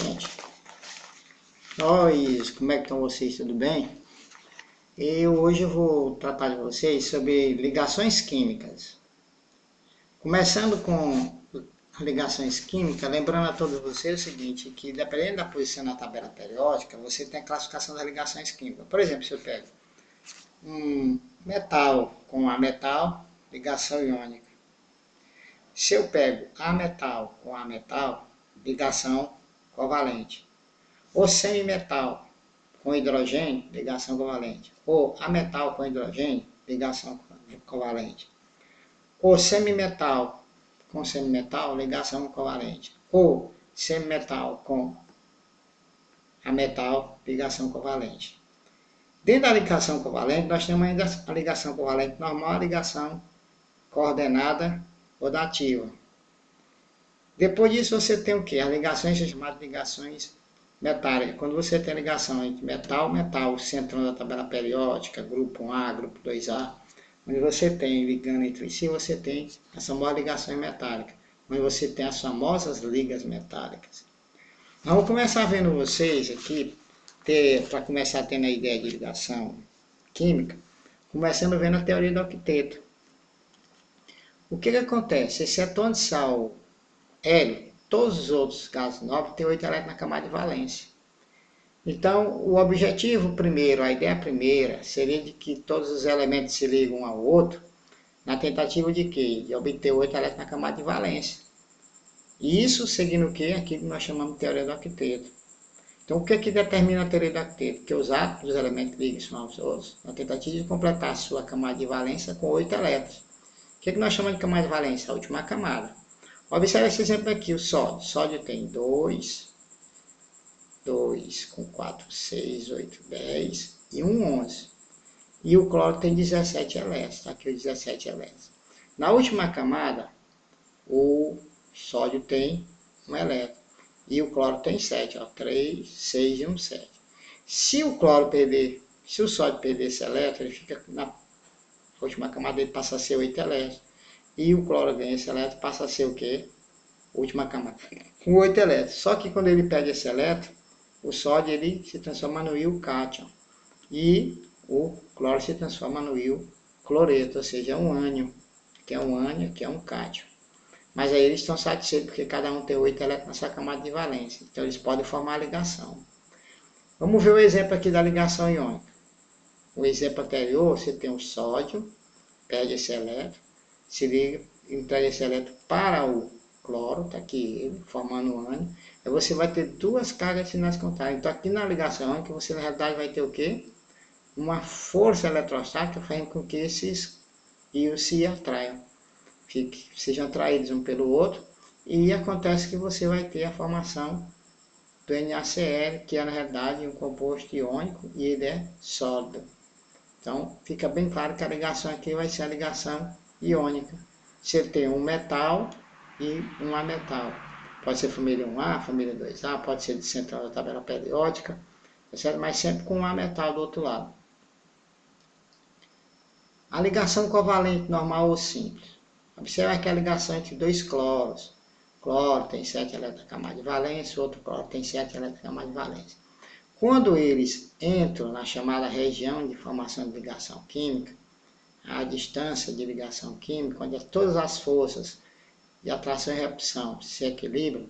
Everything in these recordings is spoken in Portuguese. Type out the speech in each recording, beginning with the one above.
Gente, nós, como é que estão vocês? Tudo bem? Hoje eu vou tratar de vocês sobre ligações químicas. Começando com ligações químicas, lembrando a todos vocês o seguinte, que dependendo da posição na tabela periódica, você tem a classificação das ligações químicas. Por exemplo, se eu pego um metal com ametal, ligação iônica. Se eu pego ametal com ametal, ligação covalente. Ou semimetal com hidrogênio, ligação covalente. Ou ametal com hidrogênio, ligação covalente. Ou semimetal com semimetal, ligação covalente. Ou semimetal com ametal, ligação covalente. Dentro da ligação covalente, nós temos ainda a ligação covalente normal, a ligação coordenada rotativa. Depois disso, você tem o quê? As ligações são chamadas de ligações metálicas. Quando você tem ligação entre metal, centrão da tabela periódica, grupo 1A, grupo 2A, onde você tem ligando entre si, você tem as famosas ligações metálicas, onde você tem as famosas ligas metálicas. Vamos começar vendo vocês aqui, para começar tendo a ideia de ligação química, começando vendo a teoria do octeto. O que acontece? Esse cetone de sal hélio, todos os outros gases nobres têm 8 elétrons na camada de valência. Então, o objetivo primeiro, a ideia primeira, seria de que todos os elementos se ligam um ao outro, na tentativa de quê? De obter 8 elétrons na camada de valência. E isso seguindo o quê? Aquilo que nós chamamos de teoria do octeto. Então, o que que determina a teoria do octeto? Que os átomos dos elementos ligam-se uns aos outros, na tentativa de completar a sua camada de valência com 8 elétrons. O que que nós chamamos de camada de valência? A última camada. Observe esse exemplo aqui, o sódio. O sódio tem 2 com 4, 6, 8, 10 e 11. E o cloro tem 17 elétrons. Aqui os 17 elétrons. Na última camada, o sódio tem 1 elétron. E o cloro tem 7, ó, 3, 6 e 1, 7. Se o sódio perder esse elétron, ele fica na última camada, ele passa a ser 8 elétrons. E o cloro ganha esse elétron, passa a ser o quê? Última camada, com 8 elétrons. Só que quando ele perde esse elétron, o sódio ele se transforma no íon cátion. E o cloro se transforma no íon cloreto, ou seja, um ânion. Que é um ânion, que é um cátion. Mas aí eles estão satisfeitos porque cada um tem 8 elétrons na sua camada de valência. Então eles podem formar a ligação. Vamos ver o exemplo aqui da ligação iônica. O exemplo anterior, você tem o sódio, perde esse elétron, se liga, entrega esse elétron para o cloro, está aqui ele, formando um ânion. Aí você vai ter duas cargas de sinais contrários. Então aqui na ligação iônica, você na realidade vai ter o quê? Uma força eletrostática fazendo com que esses íons se atraiam. Sejam atraídos um pelo outro. E acontece que você vai ter a formação do NaCl, que é na realidade um composto iônico e ele é sólido. Então fica bem claro que a ligação aqui vai ser a ligação iônica. Você tem um metal e um ametal. Pode ser família 1A, família 2A, pode ser de central da tabela periódica, certo? Mas sempre com um ametal do outro lado. A ligação covalente normal ou simples. Observe aqui a ligação entre dois cloros. Cloro tem 7 elétrons na camada de valência, outro cloro tem 7 elétrons na camada de valência. Quando eles entram na chamada região de formação de ligação química, a distância de ligação química, onde todas as forças de atração e repulsão se equilibram,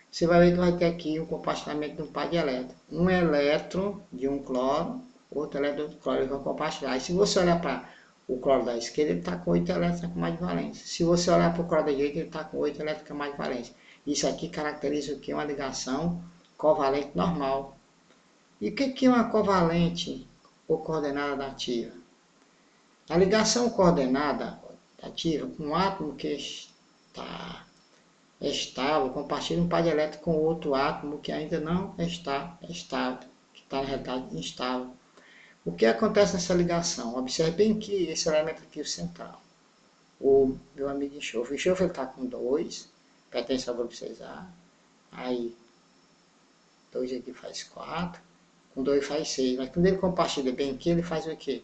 você vai ver que vai ter aqui um compartilhamento de um par de elétrons. Um elétron de um cloro, outro elétron de cloro, eles vão compartilhar. E se você olhar para o cloro da esquerda, ele está com 8 elétrons na camada de valência. Se você olhar para o cloro da direita, ele está com 8 elétrons na camada de valência. Isso aqui caracteriza o que? Uma ligação covalente normal. E o que é uma covalente ou coordenada dativa? A ligação coordenada dativa, um átomo que está estável compartilha um par de elétrons com outro átomo que ainda não está estável, que está na realidade instável. O que acontece nessa ligação? Observe bem que esse elemento aqui é o central. O meu amigo enxofre. O enxofre está com 2, pertence ao grupo 6A. Aí, 2 aqui faz 4, com 2 faz 6. Mas quando ele compartilha bem aqui, ele faz o quê?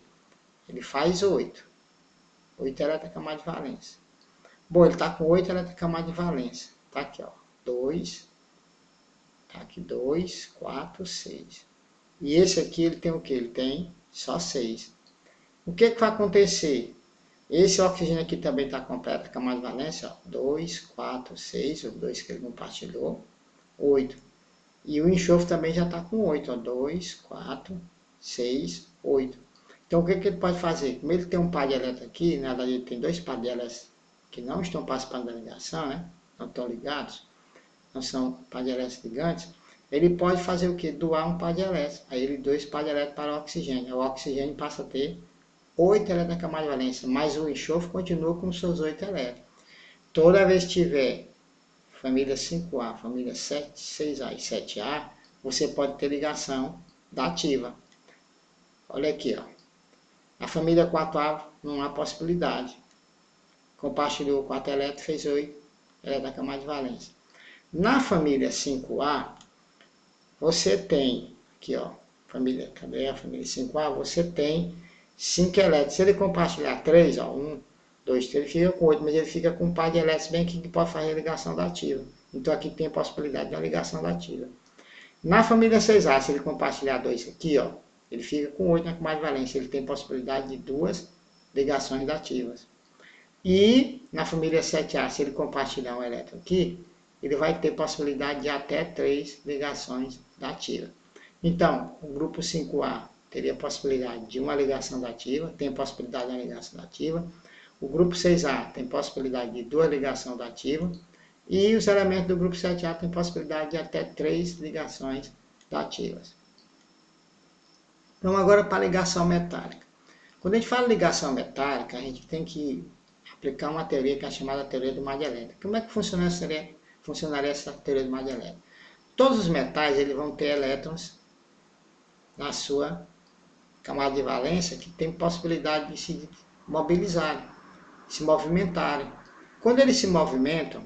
Ele faz 8. 8 elétrons na camada de valência. Bom, ele está com 8 elétrons na camada de valência. Está aqui, ó. 2, Tá aqui 2, 4, 6. E esse aqui, ele tem o quê? Ele tem só 6. O que vai acontecer? Esse oxigênio aqui também está completo, a camada de valência, 2, 4, 6, os dois que ele compartilhou, 8. E o enxofre também já está com 8, ó, 2, 4, 6, 8. Então, o que ele pode fazer? Como ele tem um par de elétrons aqui, na verdade ele tem dois par de elétrons que não estão participando da ligação, né? Não estão ligados, não são par de elétrons ligantes, ele pode fazer o quê? Doar um par de elétrons. Aí ele doa esse par de elétrons para o oxigênio. O oxigênio passa a ter 8 elétrons na camada de valência, mas o enxofre continua com seus 8 elétrons. Toda vez que tiver família 5A, família 6A e 7A, você pode ter ligação dativa. Olha aqui, ó. A família 4A não há possibilidade. Compartilhou 4 elétrons, fez 8 elétrons na camada de valência. Na família 5A, você tem, aqui ó, família, cadê a família 5A? Você tem 5 elétrons. Se ele compartilhar 3, ó, 1, 2, 3, ele fica com 8, mas ele fica com um par de elétrons bem aqui que pode fazer a ligação dativa. Então aqui tem a possibilidade de uma ligação dativa. Na família 6A, se ele compartilhar 2 aqui, ó, ele fica com 8 na camada de valência. Ele tem possibilidade de 2 ligações dativas. E na família 7A, se ele compartilhar um elétron aqui, ele vai ter possibilidade de até 3 ligações dativas. Então, o grupo 5A teria possibilidade de uma ligação dativa, tem possibilidade de uma ligação dativa. O grupo 6A tem possibilidade de 2 ligações dativas. E os elementos do grupo 7A têm possibilidade de até 3 ligações dativas. Então, agora para a ligação metálica. Quando a gente fala ligação metálica, a gente tem que aplicar uma teoria que é chamada teoria do mar de elétrico. Como é que funcionaria essa teoria do mar de elétrico? Todos os metais eles vão ter elétrons na sua camada de valência que tem possibilidade de se mobilizarem, se movimentarem. Quando eles se movimentam,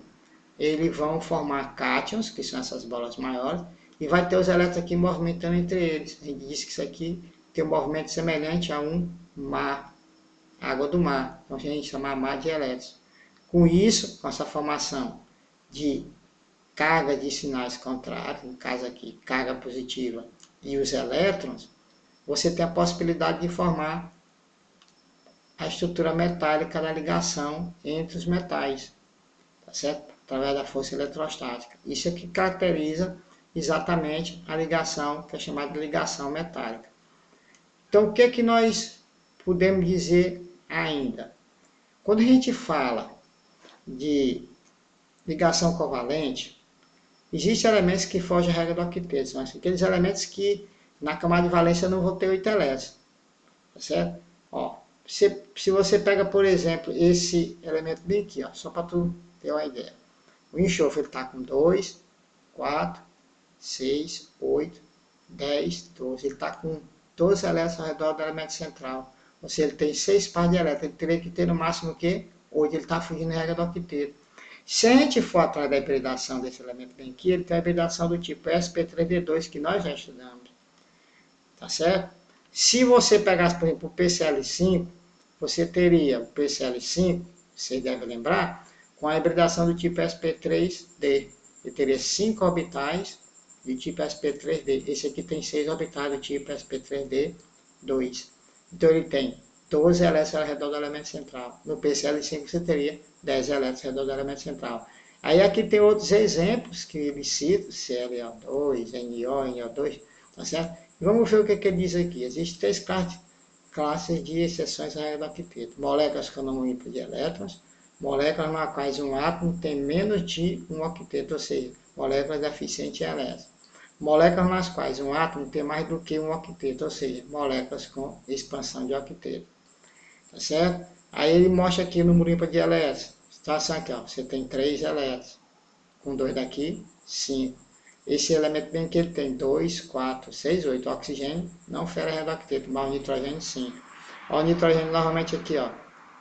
eles vão formar cátions, que são essas bolas maiores, e vai ter os elétrons aqui movimentando entre eles. A gente disse que isso aqui tem um movimento semelhante a um mar, água do mar. Então a gente chama mar de elétrons. Com isso, com essa formação de carga de sinais contrários, no caso aqui, carga positiva e os elétrons, você tem a possibilidade de formar a estrutura metálica da ligação entre os metais, tá certo? Através da força eletrostática. Isso é que caracteriza exatamente a ligação, que é chamada de ligação metálica. Então, o que é que nós podemos dizer ainda? Quando a gente fala de ligação covalente, existem elementos que fogem à regra do octeto. São aqueles elementos que na camada de valência não vão ter 8 elétrons. Tá certo? Ó, se você pega, por exemplo, esse elemento bem aqui, ó, só para tu ter uma ideia. O enxofre está com 2, 4, 6, 8, 10, 12. Ele está com 12 elétrons ao redor do elemento central. Ou seja, ele tem 6 pares de elétrons. Ele teria que ter no máximo o quê? 8. Ele está fugindo da regra do octeto. Se a gente for atrás da hibridação desse elemento bem aqui, ele tem a hibridação do tipo sp3d2, que nós já estudamos. Tá certo? Se você pegasse, por exemplo, o PCl5, você teria o PCl5, você deve lembrar, com a hibridação do tipo sp3d. Ele teria 5 orbitais de tipo sp3d. Esse aqui tem 6 orbitais do tipo sp3d2. Então ele tem 12 elétrons ao redor do elemento central. No PCl5 você teria 10 elétrons ao redor do elemento central. Aí aqui tem outros exemplos que ele cita, ClO2, NO, NO2, tá certo? E vamos ver o que ele diz aqui. Existem 3 classes de exceções à regra do octeto. Moléculas com número ímpar de elétrons, moléculas nas quais um átomo tem menos de um octeto, ou seja, moléculas deficientes em elétrons. Moléculas nas quais um átomo tem mais do que um octeto, ou seja, moléculas com expansão de octeto. Tá certo? Aí ele mostra aqui o número ímpar de elétrons. Situação aqui, ó, você tem 3 elétrons. Com 2 daqui, 5. Esse elemento bem que ele tem 2, 4, 6, 8. O oxigênio não fere a regra do octeto, mas o nitrogênio 5. Ó, o nitrogênio novamente aqui, ó,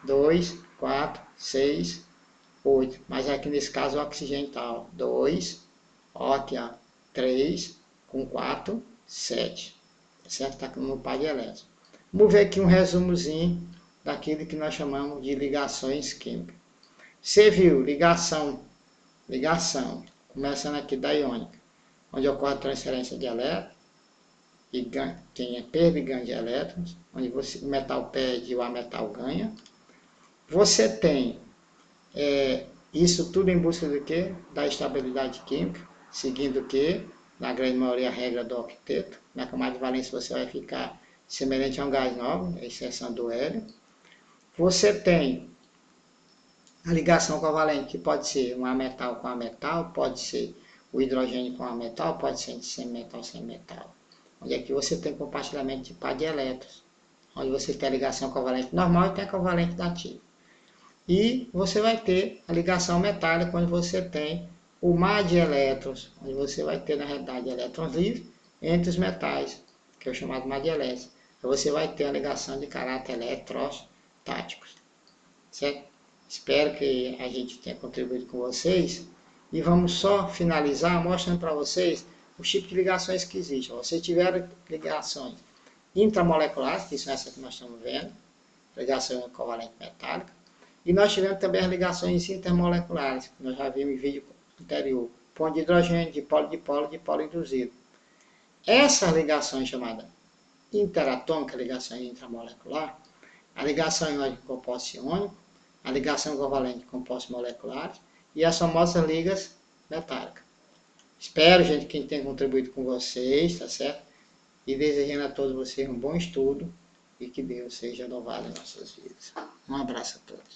2, 4, 6, 8. Mas aqui nesse caso o oxigênio está, ó, 2, ó, aqui, ó, 3, com 4, 7. Tá certo? Está no par de elétrons. Vamos ver aqui um resumozinho daquilo que nós chamamos de ligações químicas. Você viu ligação, começando aqui da iônica. onde ocorre a transferência de elétrons, e tem a perda e ganho de elétrons, onde o metal perde e o ametal ganha. Você tem isso tudo em busca do quê? Da estabilidade química, seguindo o quê? Na grande maioria a regra do octeto. Na camada de valência você vai ficar semelhante a um gás nobre, a exceção do hélio. Você tem a ligação covalente, que pode ser um ametal com ametal, pode ser o hidrogênio com ametal, pode ser sem metal sem metal. Onde aqui você tem compartilhamento de par de elétrons, onde você tem a ligação covalente normal e tem a covalente dativa. E você vai ter a ligação metálica, onde você tem o mar de elétrons, onde você vai ter, na realidade, elétrons livres entre os metais, que é o chamado mar de elétrons. Então você vai ter a ligação de caráter eletrostático. Certo? Espero que a gente tenha contribuído com vocês. E vamos só finalizar mostrando para vocês os tipos de ligações que existem. Vocês tiveram ligações intramoleculares, que são essas que nós estamos vendo, ligação covalente metálica. E nós tivemos também as ligações intermoleculares, que nós já vimos em vídeo anterior. Ponto de hidrogênio, dipolo induzido. Essas ligações chamadas interatômica, ligação intramolecular, a ligação iônica com compostos iônicos, a ligação covalente com compostos moleculares e as famosas ligas metálicas. Espero, gente, que tenha contribuído com vocês, tá certo? E desejando a todos vocês um bom estudo e que Deus seja louvado em nossas vidas. Um abraço a todos.